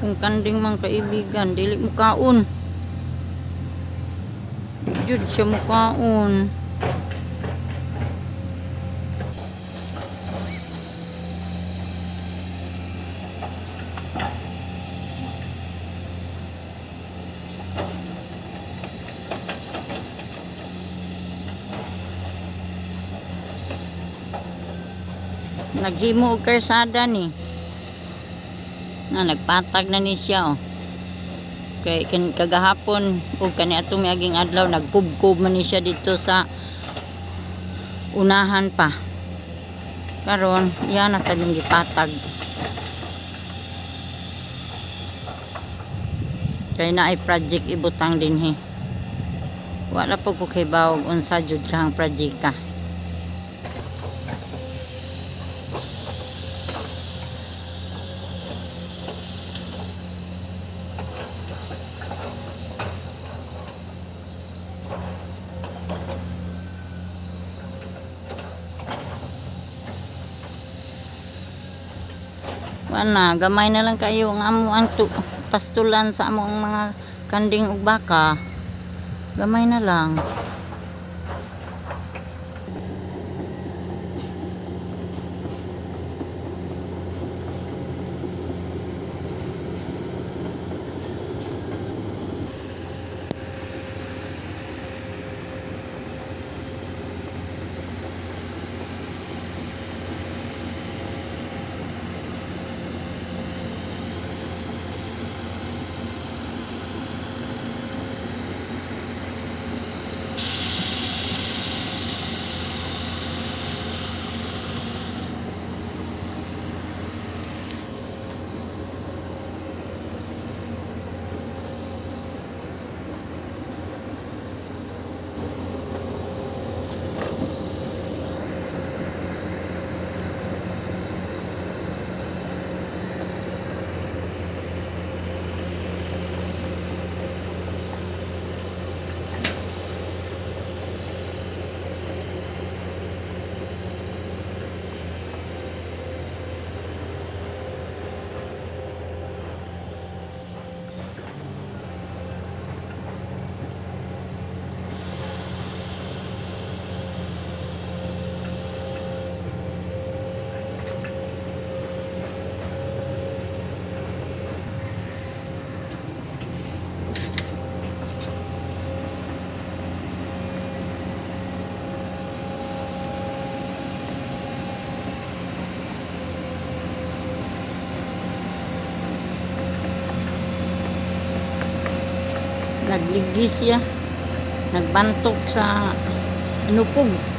Kung kanding mang kaibigan, dili mo kaon. Jud siya mo kaon. Naghimo og karsada ni. Nagpatag na ni siya oh. Kay kagahapon o kani atong miaging adlaw nagkubkob man ni siya dito sa unahan pa. Karon iya na sa gipatag. Kay na ay project ibutang dinhi. Wala pa ko kay bawog unsa jud kang project ka. Ana, gamay na lang kayo ang amo ang pastulan sa among mga kanding ug baka. Gamay na lang. Nagligis siya. Nagbantok sa nupog.